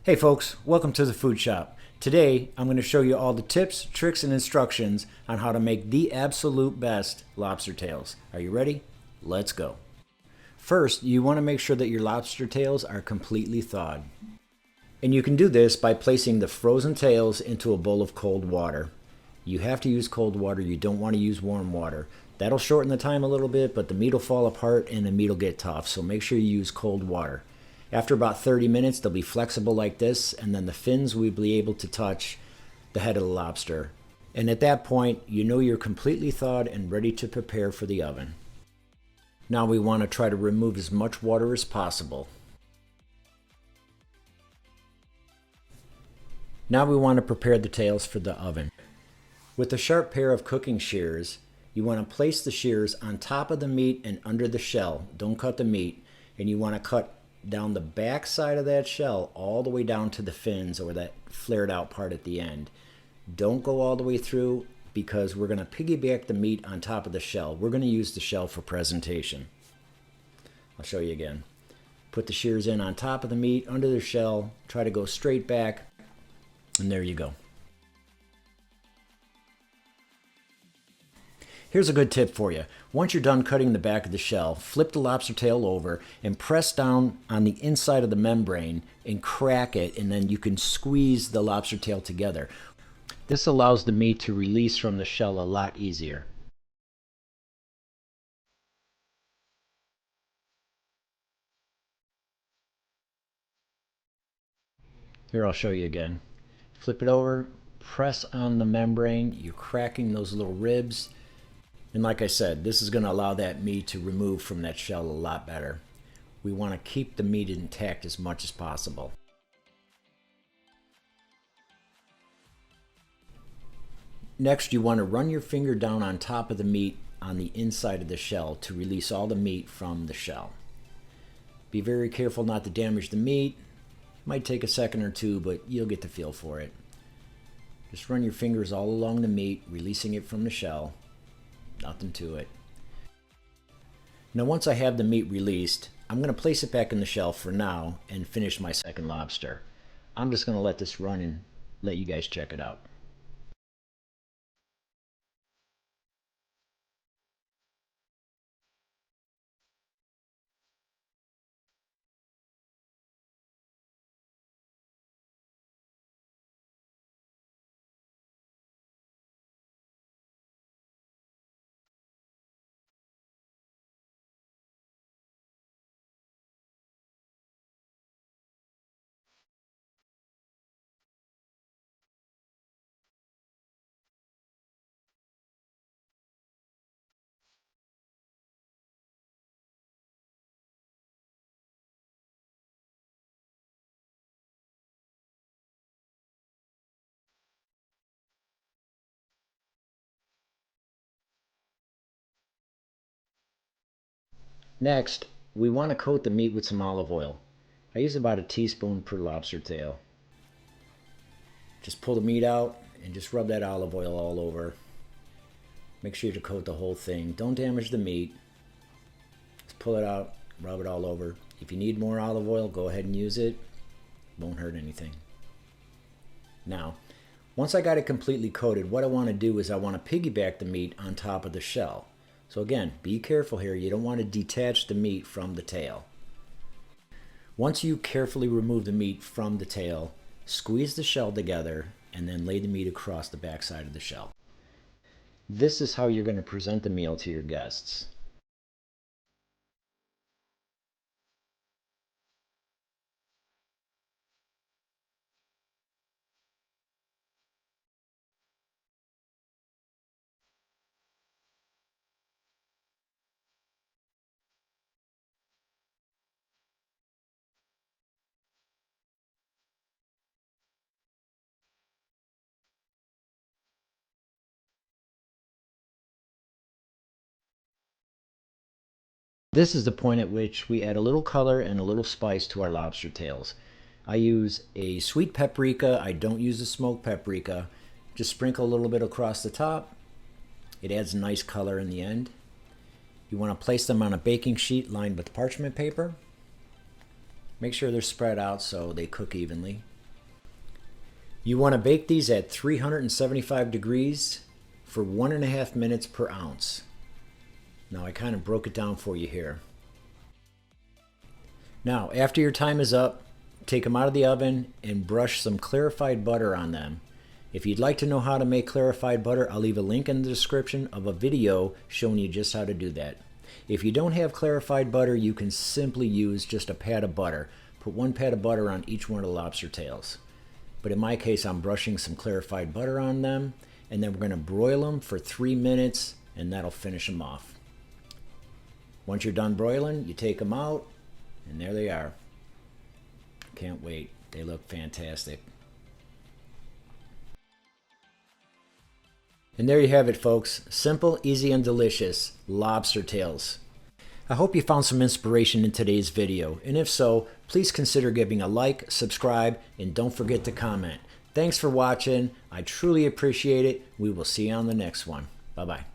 Hey folks, welcome to the Food Shop. Today I'm going to show you all the tips, tricks, and instructions on how to make the absolute best lobster tails. Are you ready? Let's go. First, you want to make sure that your lobster tails are completely thawed. And you can do this by placing the frozen tails into a bowl of cold water. You have to use cold water, you don't want to use warm water. That'll shorten the time a little bit, but the meat will fall apart and the meat will get tough, so make sure you use cold water. After about 30 minutes, they'll be flexible like this, and then the fins will be able to touch the head of the lobster. And at that point, you know you're completely thawed and ready to prepare for the oven. Now we want to try to remove as much water as possible. Now we want to prepare the tails for the oven. With a sharp pair of cooking shears, you want to place the shears on top of the meat and under the shell. Don't cut the meat, and you want to cut down the back side of that shell all the way down to the fins or that flared out part at the end. Don't go all the way through because we're going to piggyback the meat on top of the shell. We're going to use the shell for presentation. I'll show you again. Put the shears in on top of the meat, under the shell, try to go straight back, and there you go. Here's a good tip for you. Once you're done cutting the back of the shell, flip the lobster tail over and press down on the inside of the membrane and crack it, and then you can squeeze the lobster tail together. This allows the meat to release from the shell a lot easier. Here, I'll show you again. Flip it over, press on the membrane, you're cracking those little ribs. And like I said, this is going to allow that meat to remove from that shell a lot better. We want to keep the meat intact as much as possible. Next, you want to run your finger down on top of the meat on the inside of the shell to release all the meat from the shell. Be very careful not to damage the meat. Might take a second or two, but you'll get the feel for it. Just run your fingers all along the meat, releasing it from the shell. Nothing to it. Now once I have the meat released, I'm going to place it back in the shell for now and finish my second lobster. I'm just going to let this run and let you guys check it out. Next, we want to coat the meat with some olive oil. I use about a teaspoon per lobster tail. Just pull the meat out and just rub that olive oil all over. Make sure to coat the whole thing. Don't damage the meat. Just pull it out, rub it all over. If you need more olive oil, go ahead and use it. Won't hurt anything. Now, once I got it completely coated, what I want to do is I want to piggyback the meat on top of the shell. So again, be careful here. You don't want to detach the meat from the tail. Once you carefully remove the meat from the tail, squeeze the shell together and then lay the meat across the back side of the shell. This is how you're going to present the meal to your guests. This is the point at which we add a little color and a little spice to our lobster tails. I use a sweet paprika. I don't use a smoked paprika. Just sprinkle a little bit across the top. It adds a nice color in the end. You want to place them on a baking sheet lined with parchment paper. Make sure they're spread out so they cook evenly. You want to bake these at 375 degrees for 1.5 minutes per ounce. Now I kind of broke it down for you here. Now, after your time is up, take them out of the oven and brush some clarified butter on them. If you'd like to know how to make clarified butter, I'll leave a link in the description of a video showing you just how to do that. If you don't have clarified butter, you can simply use just a pat of butter. Put 1 pat of butter on each one of the lobster tails. But in my case, I'm brushing some clarified butter on them, and then we're going to broil them for 3 minutes, and that'll finish them off. Once you're done broiling, you take them out, and there they are. Can't wait. They look fantastic. And there you have it, folks. Simple, easy, and delicious lobster tails. I hope you found some inspiration in today's video, and if so, please consider giving a like, subscribe, and don't forget to comment. Thanks for watching. I truly appreciate it. We will see you on the next one. Bye-bye.